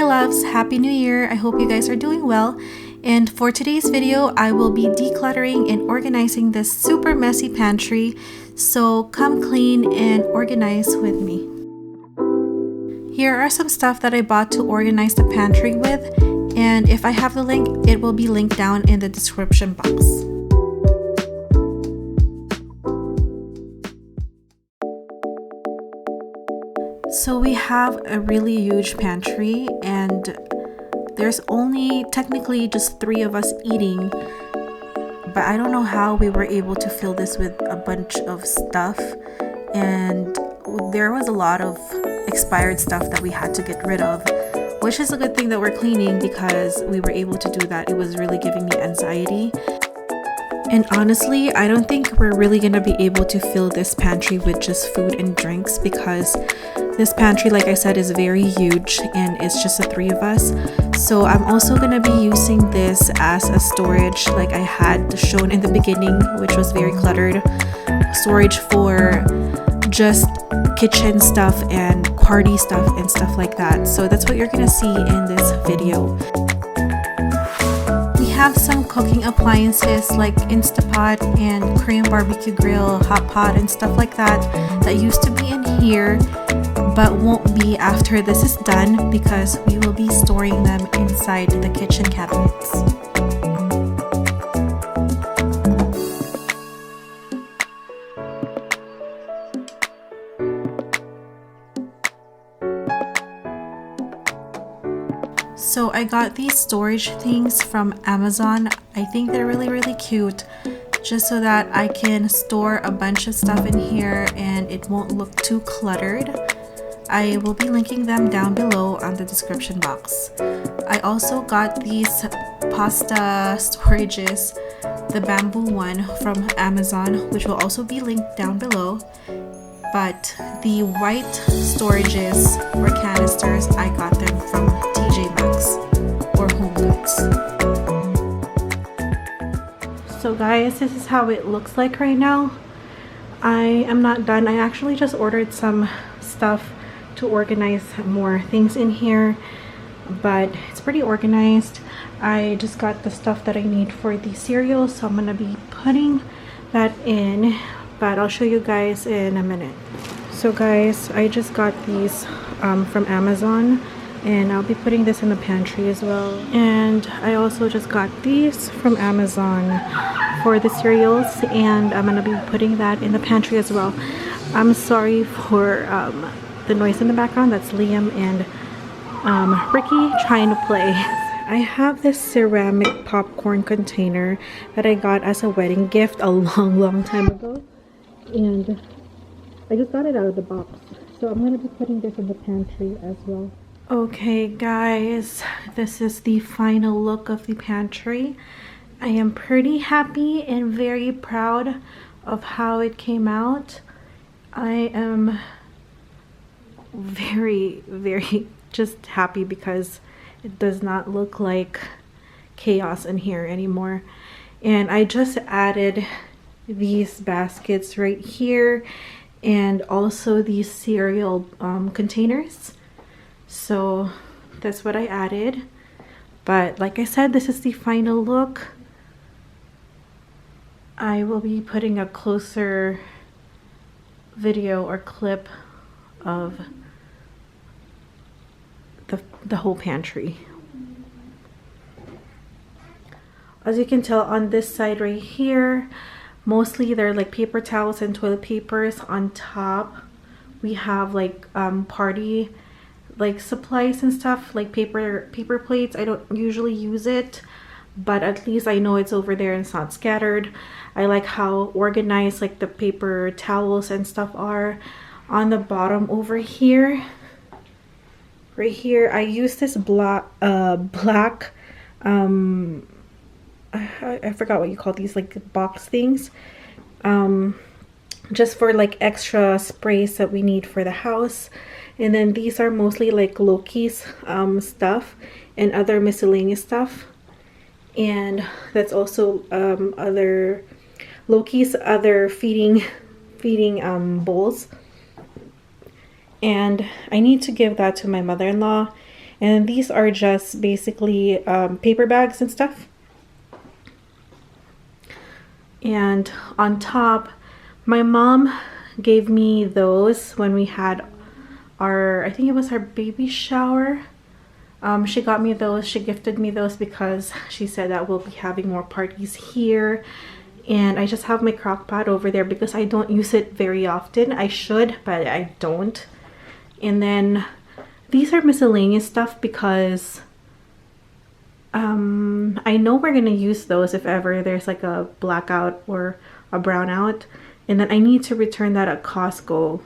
loves, Happy New Year! I hope you guys are doing well. And for today's video, I will be decluttering and organizing this super messy pantry. So come clean and organize with me. Here are some stuff that I bought to organize the pantry with. And if I have the link, it will be linked down in the description box. So we have a really huge pantry and there's only technically just 3 of us eating, but I don't know how we were able to fill this with a bunch of stuff, and there was a lot of expired stuff that we had to get rid of, which is a good thing that we're cleaning because we were able to do that. It was really giving me anxiety. And honestly, I don't think we're really gonna be able to fill this pantry with just food and drinks because this pantry, like I said, is very huge and it's just the 3 of us. So I'm also gonna be using this as a storage like I had shown in the beginning, which was very cluttered. Storage for just kitchen stuff and party stuff and stuff like that. So that's what you're gonna see in this video. We have some cooking appliances like Instapot and Korean barbecue grill, hot pot and stuff like that used to be in here but won't be after this is done because we will be storing them inside the kitchen cabinets. So I got these storage things from Amazon. I think they're really cute, just so that I can store a bunch of stuff in here and it won't look too cluttered. I will be linking them down below on the description box. I also got these pasta storages, the bamboo one from Amazon, which will also be linked down below. But the white storages or canisters, I got them from TJ Maxx or Home Goods. So guys, this is how it looks like right now. I am not done. I actually just ordered some stuff to organize more things in here, but it's pretty organized. I just got the stuff that I need for the cereal, so I'm gonna be putting that in, but I'll show you guys in a minute. So guys, I just got these from Amazon and I'll be putting this in the pantry as well. And I also just got these from Amazon for the cereals and I'm gonna be putting that in the pantry as well. I'm sorry for the noise in the background. That's Liam and Ricky trying to play. I have this ceramic popcorn container that I got as a wedding gift a long time ago, and I just got it out of the box, so I'm going to be putting this in the pantry as well. Okay guys, this is the final look of the pantry. I am pretty happy and very proud of how it came out. I am very just happy because it does not look like chaos in here anymore. And I just added these baskets right here and also these cereal containers. So that's what I added. But like I said, this is the final look. I will be putting a closer video or clip of the whole pantry. As you can tell on this side right here, mostly they're like paper towels and toilet papers. On top we have like party like supplies and stuff like paper plates. I don't usually use it, but at least I know it's over there and it's not scattered. I like how organized like the paper towels and stuff are. On the bottom over here, right here, I use this black I forgot what you call these, like box things, just for like extra sprays that we need for the house. And then these are mostly like Loki's stuff and other miscellaneous stuff, and that's also other Loki's other feeding bowls. And I need to give that to my mother-in-law, And these are just basically paper bags and stuff. And on top, my mom gave me those when we had our, I think it was our baby shower. She got me those, she gifted me those because she said that we'll be having more parties here. And I just have my crock pot over there because I don't use it very often. I should, but I don't. And then these are miscellaneous stuff because I know we're gonna use those if ever there's like a blackout or a brownout. And then I need to return that at Costco.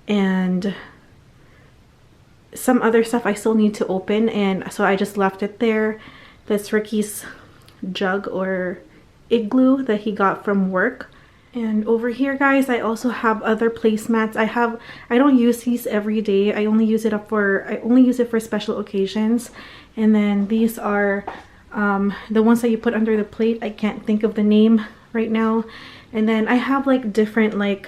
And some other stuff I still need to open, and so I just left it there. That's Ricky's jug or igloo that he got from work. And over here, guys, I also have other placemats. I don't use these every day. I only use it for special occasions. And then these are the ones that you put under the plate. I can't think of the name right now. And then I have like different like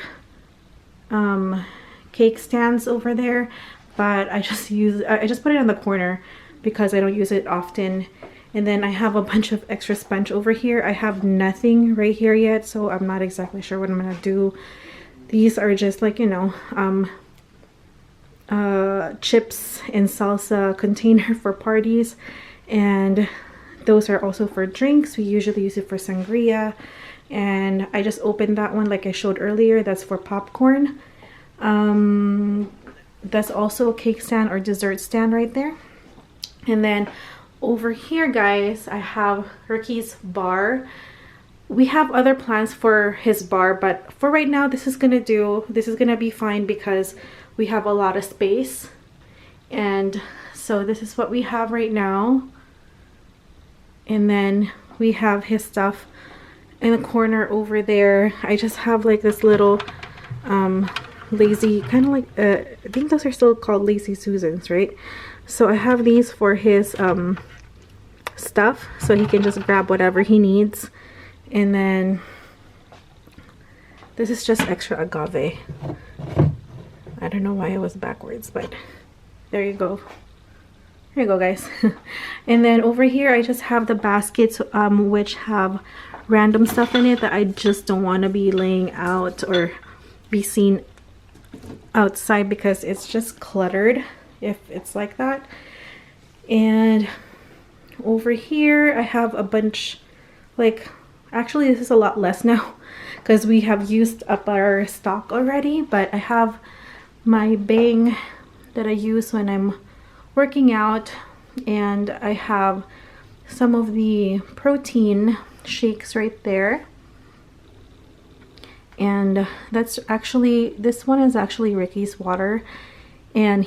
cake stands over there, but I just put it in the corner because I don't use it often. And then I have a bunch of extra sponge over here. I have nothing right here yet, so I'm not exactly sure what I'm gonna do. These are just like, you know, chips and salsa container for parties, and those are also for drinks. We usually use it for sangria. And I just opened that one like I showed earlier. That's for popcorn. That's also a cake stand or dessert stand right there. And then over here, guys, I have Ricky's bar. We have other plans for his bar, but for right now, this is gonna be fine because we have a lot of space. And so this is what we have right now. And then we have his stuff in the corner over there. I just have like this little lazy, kind of like I think those are still called Lazy Susans, right? So I have these for his stuff, so he can just grab whatever he needs. And then this is just extra agave. I don't know why it was backwards, but there you go. Here you go, guys. And then over here I just have the baskets which have random stuff in it that I just don't want to be laying out or be seen outside because it's just cluttered if it's like that. And over here I have a bunch, like, actually this is a lot less now because we have used up our stock already, but I have my bang that I use when I'm working out, and I have some of the protein shakes right there. And that's actually, this one is actually Ricky's water, and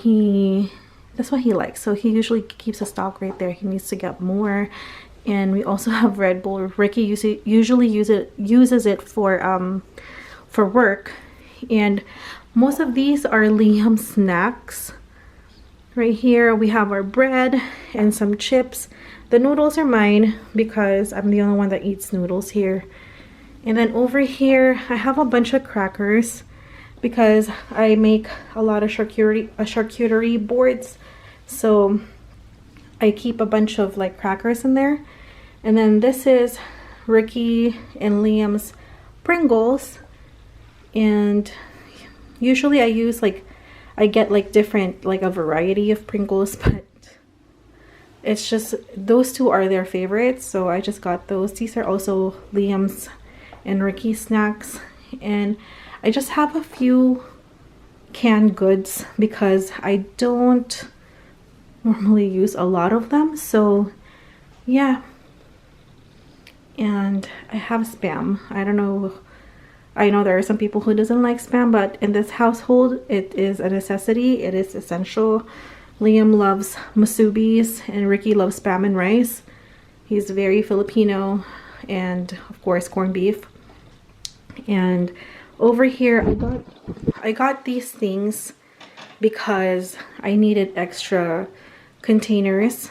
that's what he likes, so he usually keeps a stock right there. He needs to get more. And we also have Red Bull. Ricky usually uses it for work. And most of these are Liam snacks. Right here we have our bread and some chips. The noodles are mine because I'm the only one that eats noodles here. And then over here I have a bunch of crackers because I make a lot of charcuterie boards, so I keep a bunch of like crackers in there. And then this is Ricky and Liam's Pringles, and usually I get like different, like a variety of Pringles, but it's just those two are their favorites, so I just got those. These are also Liam's and Ricky's snacks. And I just have a few canned goods because I don't normally use a lot of them, so yeah. And I have Spam. I don't know, I know there are some people who doesn't like Spam, but in this household it is a necessity. It is essential. Liam loves musubis and Ricky loves Spam and rice. He's very Filipino. And of course corned beef. And over here I got these things because I needed extra containers.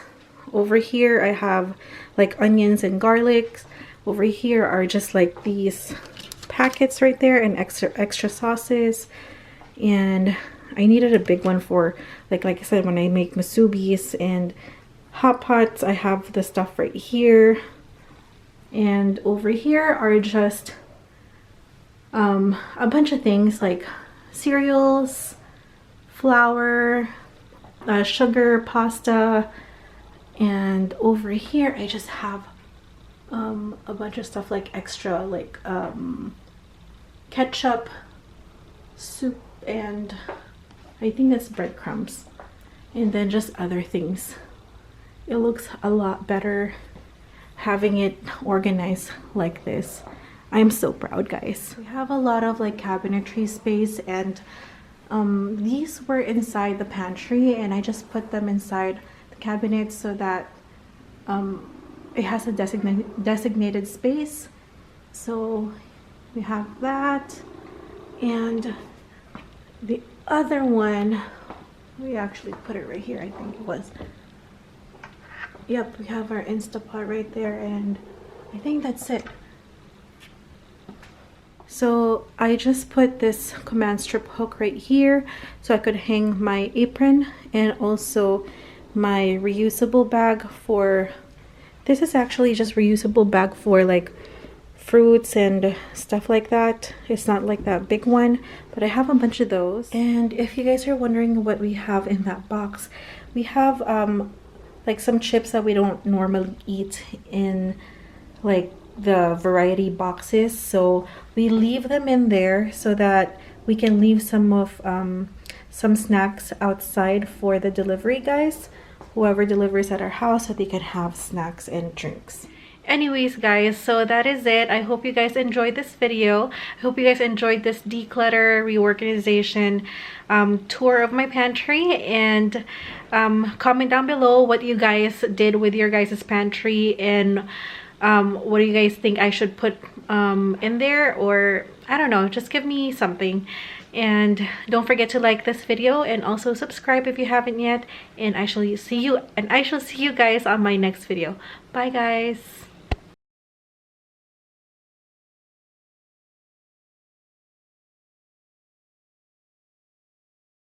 Over here I have like onions and garlic. Over here are just like these packets right there and extra sauces. And I needed a big one for like I said, when I make musubis and hot pots. I have the stuff right here, and over here are just a bunch of things like cereals, flour, sugar, pasta, and over here I just have a bunch of stuff like extra, like ketchup, soup, and I think that's breadcrumbs, and then just other things. It looks a lot better having it organized like this. I'm so proud, guys. We have a lot of like cabinetry space, and these were inside the pantry, and I just put them inside the cabinet so that it has a designated space. So we have that, and the other one, we actually put it right here, I think it was. Yep, we have our Instapot right there, and I think that's it. So I just put this command strip hook right here so I could hang my apron, and also my reusable bag for, this is actually just reusable bag for like fruits and stuff like that. It's not like that big one, but I have a bunch of those. And if you guys are wondering what we have in that box, we have like some chips that we don't normally eat in like the variety boxes, so we leave them in there so that we can leave some snacks outside for the delivery guys, whoever delivers at our house, so they can have snacks and drinks. Anyways, guys, so that is it. I hope you guys enjoyed this video. I hope you guys enjoyed this declutter reorganization tour of my pantry, and comment down below what you guys did with your guys' pantry, and what do you guys think I should put in there, or I don't know, just give me something. And don't forget to like this video, and also subscribe if you haven't yet, and I shall see you guys on my next video. Bye, guys.